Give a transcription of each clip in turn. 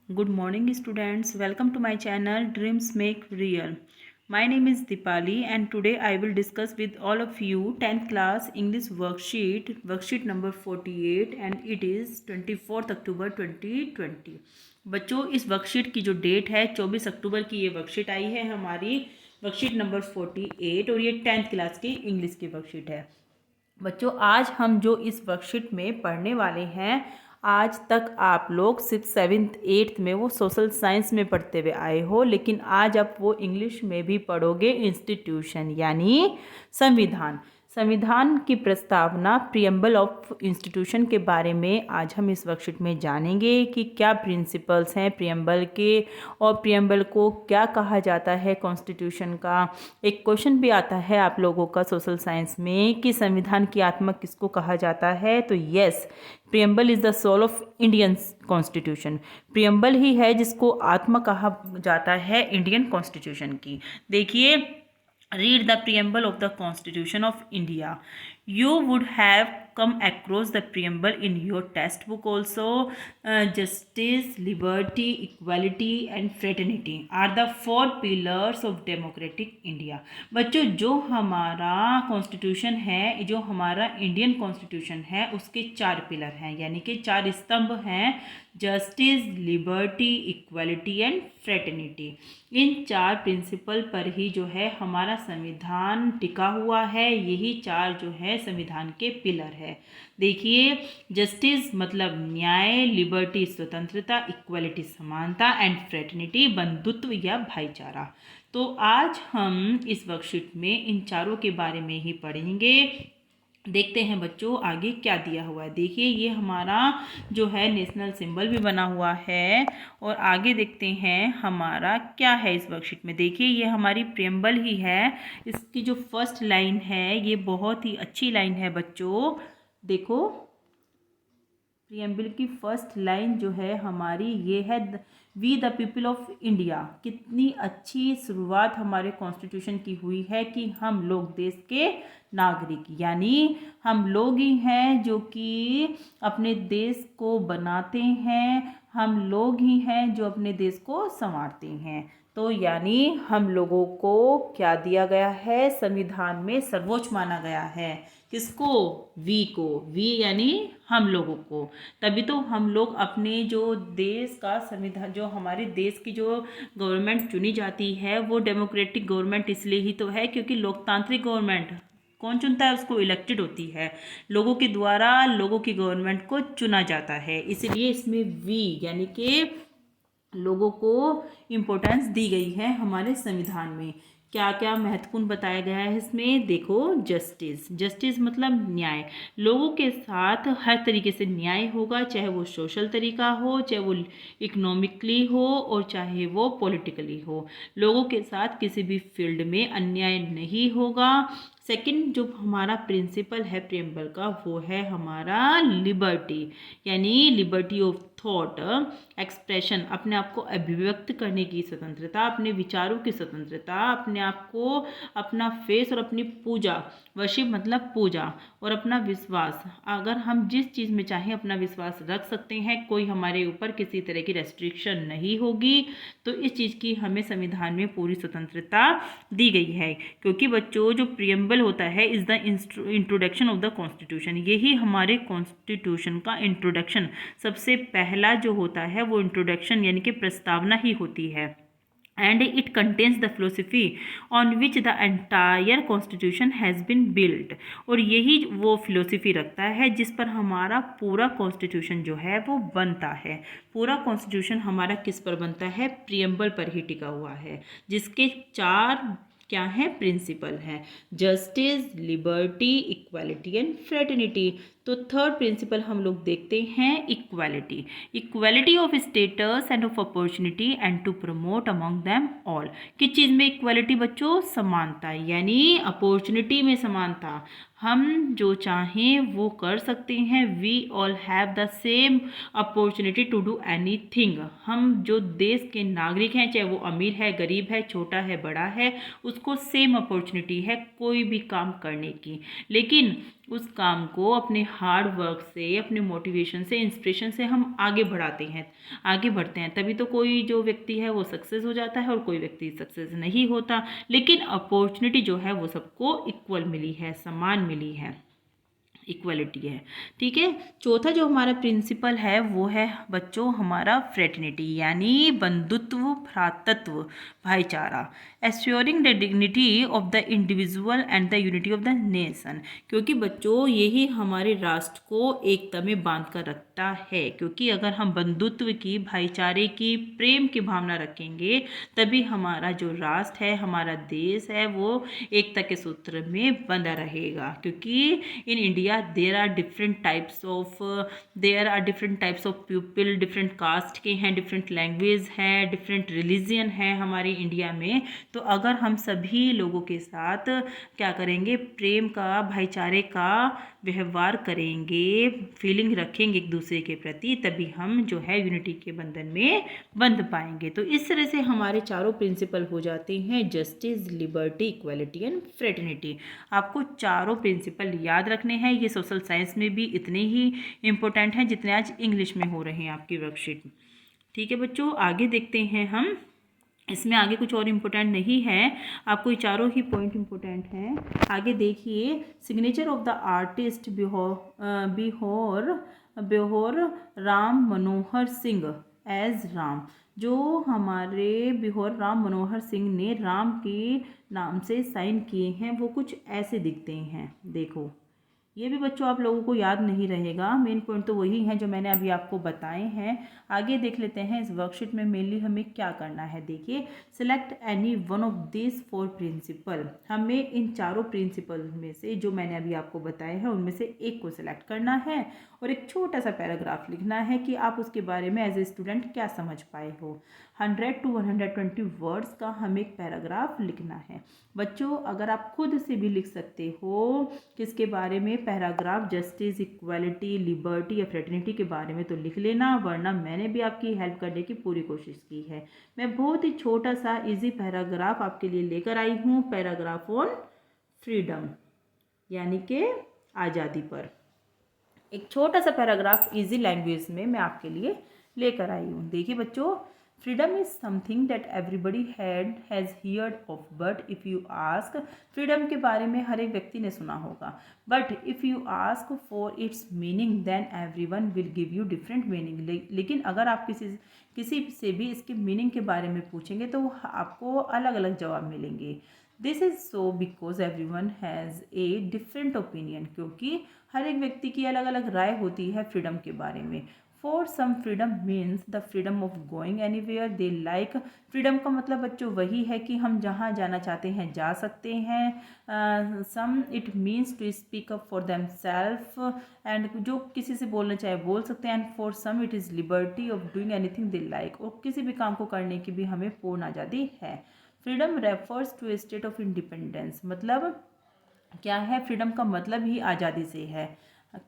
Good morning students, welcome to my channel Dreams Make Real. My name is Dipali and today I will discuss with all of you 10th class English worksheet number 48 and it is 24th October 2020. बच्चों इस worksheet की जो date है 24 अक्टूबर की ये worksheet आई है हमारी worksheet number 48 और ये 10th क्लास की इंग्लिश की वर्कशीट है। बच्चों आज हम जो इस वर्कशीट में पढ़ने वाले हैं, आज तक आप लोग सिर्फ 7th 8th में वो सोशल साइंस में पढ़ते हुए आए हो, लेकिन आज आप वो इंग्लिश में भी पढ़ोगे। इंस्टीट्यूशन यानी संविधान, संविधान की प्रस्तावना, प्रियम्बल ऑफ इंस्टीट्यूशन के बारे में आज हम इस वर्कशीट में जानेंगे कि क्या प्रिंसिपल्स हैं प्रियम्बल के और प्रियम्बल को क्या कहा जाता है कॉन्स्टिट्यूशन का। एक क्वेश्चन भी आता है आप लोगों का सोशल साइंस में कि संविधान की आत्मा किसको कहा जाता है, तो yes, preamble is the soul of Indian constitution. Preamble ही है जिसको आत्मा कहा जाता है इंडियन कॉन्स्टिट्यूशन की। देखिए, read the preamble of the Constitution of India. You would have come across the preamble in your textbook also. Justice, liberty, equality and fraternity are the four pillars of democratic India. बच्चों जो हमारा constitution है, जो हमारा Indian constitution है, उसके चार pillar हैं यानी कि चार स्तंभ हैं। Justice, liberty, equality and fraternity. इन चार प्रिंसिपल पर ही जो है हमारा संविधान टिका हुआ है। यही चार जो है संविधान के पिलर है। देखिए, जस्टिस मतलब न्याय, लिबर्टी स्वतंत्रता, इक्वालिटी समानता एंड फ्रेटर्निटी बंधुत्व या भाईचारा। तो आज हम इस वर्कशीट में इन चारों के बारे में ही पढ़ेंगे। देखते हैं बच्चों आगे क्या दिया हुआ है। देखिए, ये हमारा जो है नेशनल सिंबल भी बना हुआ है और आगे देखते हैं हमारा क्या है इस वर्कशीट में। देखिए, ये हमारी प्रियम्बल ही है। इसकी जो फर्स्ट लाइन है ये बहुत ही अच्छी लाइन है बच्चों। देखो, प्रियम्बल की फर्स्ट लाइन जो है हमारी ये है, we the people of India. कितनी अच्छी शुरुआत हमारे कॉन्स्टिट्यूशन की हुई है कि हम लोग देश के नागरिक, यानी हम लोग ही हैं जो कि अपने देश को बनाते हैं, हम लोग ही हैं जो अपने देश को संवारते हैं। तो यानी हम लोगों को क्या दिया गया है, संविधान में सर्वोच्च माना गया है। किसको? वी को। वी यानी हम लोगों को। तभी तो हम लोग अपने जो देश का संविधान, जो हमारे देश की जो गवर्नमेंट चुनी जाती है वो डेमोक्रेटिक गवर्नमेंट इसलिए ही तो है क्योंकि लोकतांत्रिक गवर्नमेंट कौन चुनता है, उसको इलेक्टेड होती है, लोगों के द्वारा लोगों की गवर्नमेंट को चुना जाता है। इसलिए इसमें वी यानी कि लोगों को इम्पोर्टेंस दी गई है हमारे संविधान में। क्या क्या महत्वपूर्ण बताया गया है इसमें, देखो, जस्टिस, जस्टिस मतलब न्याय। लोगों के साथ हर तरीके से न्याय होगा, चाहे वो सोशल तरीका हो, चाहे वो इकोनॉमिकली हो और चाहे वो पॉलिटिकली हो। लोगों के साथ किसी भी फील्ड में अन्याय नहीं होगा। सेकंड जो हमारा प्रिंसिपल है प्रियम्बल का वो है हमारा लिबर्टी, यानी लिबर्टी ऑफ थॉट, एक्सप्रेशन, अपने आप को अभिव्यक्त करने की स्वतंत्रता, अपने विचारों की स्वतंत्रता, अपने आप को, अपना फेस और अपनी पूजा, वर्शिप मतलब पूजा, और अपना विश्वास, अगर हम जिस चीज़ में चाहें अपना विश्वास रख सकते हैं, कोई हमारे ऊपर किसी तरह की रेस्ट्रिक्शन नहीं होगी। तो इस चीज़ की हमें संविधान में पूरी स्वतंत्रता दी गई है। क्योंकि बच्चों जो प्रियम्बल होता है is the introduction of the constitution, यही हमारे कॉन्स्टिट्यूशन का इंट्रोडक्शन, सबसे पहला जो होता है वो इंट्रोडक्शन यानी कि प्रस्तावना ही होती है। And it contains the philosophy on which the entire constitution has been built, और यही वो फिलोसफी रखता है जिस पर हमारा पूरा कॉन्स्टिट्यूशन जो है वो बनता है। पूरा कॉन्स्टिट्यूशन हमारा किस पर बनता है, प्रियम्बल पर ही टिका हुआ है, जिसके चार क्या है, प्रिंसिपल हैं, justice, liberty, equality and fraternity. तो थर्ड प्रिंसिपल हम लोग देखते हैं equality, equality of status and of opportunity and to promote among them all. किस चीज़ में इक्वालिटी बच्चों, समानता, यानी अपॉर्चुनिटी में समानता, हम जो चाहें वो कर सकते हैं। We all have the same opportunity to do anything. हम जो देश के नागरिक हैं, चाहे वो अमीर है, गरीब है, छोटा है, बड़ा है, उसको सेम अपॉर्चुनिटी है कोई भी काम करने की। लेकिन उस काम को अपने हार्ड वर्क से, अपने मोटिवेशन से, इंस्पिरेशन से हम आगे बढ़ाते हैं, आगे बढ़ते हैं, तभी तो कोई जो व्यक्ति है वो सक्सेस हो जाता है और कोई व्यक्ति सक्सेस नहीं होता। लेकिन अपॉर्चुनिटी जो है वो सबको इक्वल मिली है, समान मिली है, इक्वलिटी है। ठीक है। चौथा जो हमारा प्रिंसिपल है वो है बच्चों हमारा फ्रेटर्निटी, यानी बंधुत्व, भ्रातृत्व, भाईचारा, assuring the dignity of the individual and the unity of the nation. क्योंकि बच्चों यही हमारे राष्ट्र को एकता में बांध कर रखता है, क्योंकि अगर हम बंधुत्व की, भाईचारे की, प्रेम की भावना रखेंगे तभी हमारा जो राष्ट्र है, हमारा देश है, वो एकता के सूत्र में बंधा रहेगा। क्योंकि in India there are different types of people, different caste के हैं, डिफरेंट लैंग्वेज है, डिफरेंट रिलीजन है हमारे इंडिया में। तो अगर हम सभी लोगों के साथ क्या करेंगे, प्रेम का, भाईचारे का व्यवहार करेंगे, फीलिंग रखेंगे एक दूसरे के प्रति, तभी हम जो है यूनिटी के बंधन में बंध पाएंगे। तो इस तरह से हमारे चारों प्रिंसिपल हो जाते हैं justice, liberty, equality and fraternity. आपको चारों प्रिंसिपल याद रखने हैं। ये सोशल साइंस में भी इतने ही इम्पोर्टेंट हैं जितने आज इंग्लिश में हो रहे हैं आपकी वर्कशीट में। ठीक है बच्चों, आगे देखते हैं हम। इसमें आगे कुछ और इम्पोर्टेंट नहीं है, आपको ये चारों ही पॉइंट इम्पोर्टेंट हैं। आगे देखिए, signature of the artist Beohar Ram Manohar Singh as Ram. जो हमारे बिहोर राम मनोहर सिंह ने राम के नाम से साइन किए हैं वो कुछ ऐसे दिखते हैं। देखो, ये भी बच्चों आप लोगों को याद नहीं रहेगा, मेन पॉइंट तो वही हैं जो मैंने अभी आपको बताए हैं। आगे देख लेते हैं इस वर्कशीट में मेनली हमें क्या करना है। देखिए, select any one of this 4 principle. हमें इन चारों प्रिंसिपल में से जो मैंने अभी आपको बताए हैं उनमें से एक को सिलेक्ट करना है और एक छोटा सा पैराग्राफ लिखना है कि आप उसके बारे में एज ए स्टूडेंट क्या समझ पाए हो। 100 to 120 वर्ड्स का हमें एक पैराग्राफ लिखना है। बच्चों अगर आप खुद से भी लिख सकते हो किसके बारे में पैराग्राफ, जस्टिस, इक्वालिटी, लिबर्टी या फ्रेटर्निटी के बारे में, तो लिख लेना, वरना मैंने भी आपकी हेल्प करने की पूरी कोशिश की है। मैं बहुत ही छोटा सा इजी पैराग्राफ आपके लिए लेकर आई हूँ, पैराग्राफ ऑन फ्रीडम, यानी कि आज़ादी पर। एक छोटा सा पैराग्राफ इजी लैंग्वेज में मैं आपके लिए लेकर आई हूँ। देखिए बच्चों, freedom is something that everybody has heard of, but if you ask, freedom के बारे में हर एक व्यक्ति ने सुना होगा, but if you ask for its meaning then everyone will give you different meaning. लेकिन अगर आप किसी से भी इसके मीनिंग के बारे में पूछेंगे तो आपको अलग अलग जवाब मिलेंगे। This is so because everyone has a different opinion, क्योंकि हर एक व्यक्ति की अलग अलग राय होती है फ्रीडम के बारे में। For some freedom means the freedom of going anywhere they like. Freedom का मतलब बच्चों वही है कि हम जहाँ जाना चाहते हैं जा सकते हैं। Some it means to speak up for them self, and जो किसी से बोलना चाहे बोल सकते हैं। And for some it is liberty of doing anything they like, और किसी भी काम को करने की भी हमें पूर्ण आज़ादी है। Freedom refers to a state of independence, मतलब क्या है, फ्रीडम का मतलब ही आज़ादी से है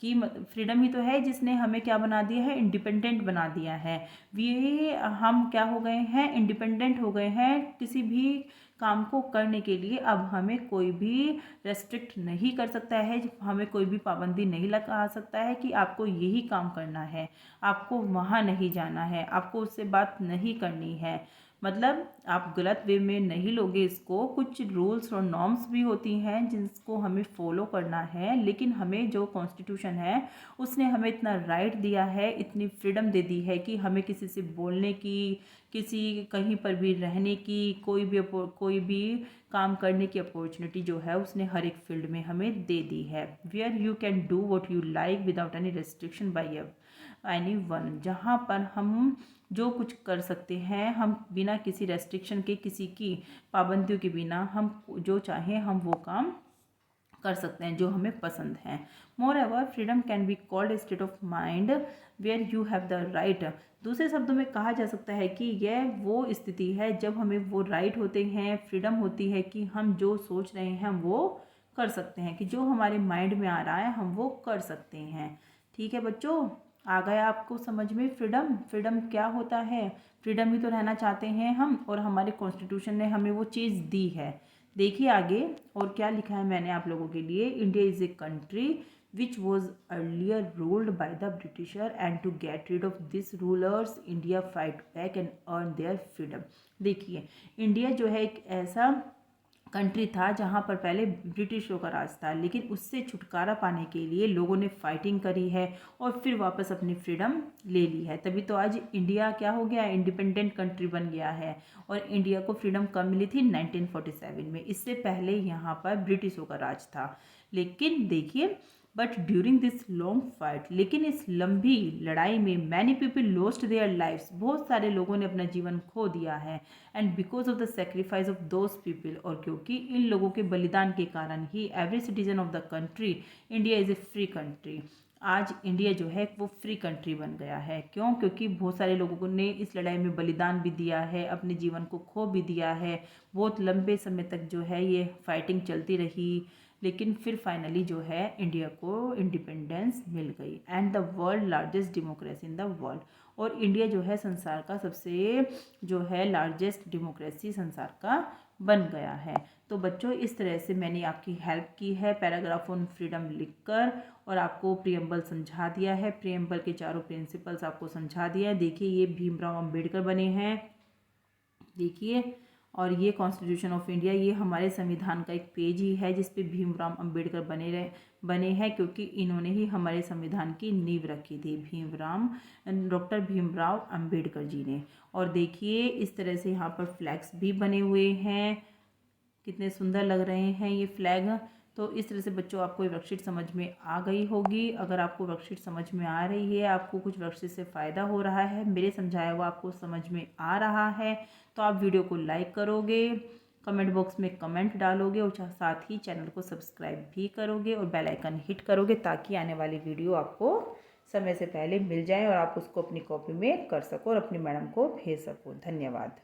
कि फ्रीडम ही तो है जिसने हमें क्या बना दिया है, इंडिपेंडेंट बना दिया है। ये हम क्या हो गए हैं, इंडिपेंडेंट हो गए हैं किसी भी काम को करने के लिए। अब हमें कोई भी रेस्ट्रिक्ट नहीं कर सकता है, हमें कोई भी पाबंदी नहीं लगा सकता है कि आपको यही काम करना है, आपको वहाँ नहीं जाना है, आपको उससे बात नहीं करनी है। मतलब आप गलत वे में नहीं लोगे इसको। कुछ रूल्स और नॉर्म्स भी होती हैं जिसको हमें फॉलो करना है, लेकिन हमें जो कॉन्स्टिट्यूशन है उसने हमें इतना राइट दिया है, इतनी फ्रीडम दे दी है कि हमें किसी से बोलने की, किसी कहीं पर भी रहने की, कोई भी काम करने की अपॉर्चुनिटी जो है उसने हर एक फील्ड में हमें दे दी है। Where you can do what you like without any restriction by anyone, जहाँ पर हम जो कुछ कर सकते हैं, हम बिना किसी रेस्ट्रिक्शन के, किसी की पाबंदियों के बिना हम जो चाहें हम वो काम कर सकते हैं जो हमें पसंद है। Moreover freedom can be called a state of mind where you have the right. दूसरे शब्दों में कहा जा सकता है कि यह वो स्थिति है जब हमें वो राइट होते हैं, फ्रीडम होती है कि हम जो सोच रहे हैं वो कर सकते हैं, कि जो हमारे माइंड में आ रहा है हम वो कर सकते हैं। ठीक है बच्चों, आ गया आपको समझ में फ्रीडम। फ्रीडम क्या होता है, फ्रीडम ही तो रहना चाहते हैं हम, और हमारे कॉन्स्टिट्यूशन ने हमें वो चीज़ दी है। देखिए आगे और क्या लिखा है मैंने आप लोगों के लिए। India is a country which was earlier ruled by the Britisher and to get rid of these rulers India fight back and earn their freedom। देखिए इंडिया जो है एक ऐसा कंट्री था जहाँ पर पहले ब्रिटिशों का राज था, लेकिन उससे छुटकारा पाने के लिए लोगों ने फाइटिंग करी है और फिर वापस अपनी फ्रीडम ले ली है। तभी तो आज इंडिया क्या हो गया, इंडिपेंडेंट कंट्री बन गया है। और इंडिया को फ्रीडम कब मिली थी, 1947 में। इससे पहले यहाँ पर ब्रिटिशों का राज था। लेकिन देखिए but during this long fight, लेकिन इस लंबी लड़ाई में many people lost their lives, बहुत सारे लोगों ने अपना जीवन खो दिया है। And because of the sacrifice of those people, और क्योंकि इन लोगों के बलिदान के कारण ही every citizen of the country India is a free country. आज इंडिया जो है वो फ्री कंट्री बन गया है। क्यों? क्योंकि बहुत सारे लोगों ने इस लड़ाई में बलिदान भी दिया है, अपने जीवन को खो भी दिया है। बहुत लंबे समय तक जो है ये फाइटिंग चलती रही, लेकिन फिर फाइनली जो है इंडिया को इंडिपेंडेंस मिल गई। And the world largest democracy in the world, और इंडिया जो है संसार का सबसे जो है लार्जेस्ट डेमोक्रेसी संसार का बन गया है। तो बच्चों इस तरह से मैंने आपकी हेल्प की है पैराग्राफ ऑन फ्रीडम लिखकर, और आपको प्रियम्बल समझा दिया है, प्रियम्बल के चारों प्रिंसिपल्स आपको समझा दिया है। देखिए ये भीमराव अंबेडकर बने हैं, देखिए। और ये कॉन्स्टिट्यूशन ऑफ इंडिया, ये हमारे संविधान का एक पेज ही है जिस पे भीमराव अंबेडकर बने हैं, क्योंकि इन्होंने ही हमारे संविधान की नींव रखी थी, डॉक्टर भीमराव अंबेडकर जी ने। और देखिए इस तरह से यहाँ पर फ्लैग्स भी बने हुए हैं, कितने सुंदर लग रहे हैं ये फ्लैग। तो इस तरह से बच्चों आपको ये वर्कशीट समझ में आ गई होगी। अगर आपको वर्कशीट समझ में आ रही है, आपको कुछ वर्कशीट से फ़ायदा हो रहा है, मेरे समझाया हुआ आपको समझ में आ रहा है, तो आप वीडियो को लाइक करोगे, कमेंट बॉक्स में कमेंट डालोगे, और साथ ही चैनल को सब्सक्राइब भी करोगे और बेल आइकन हिट करोगे, ताकि आने वाली वीडियो आपको समय से पहले मिल जाए और आप उसको अपनी कॉपी में कर सको और अपनी मैडम को भेज सको। धन्यवाद।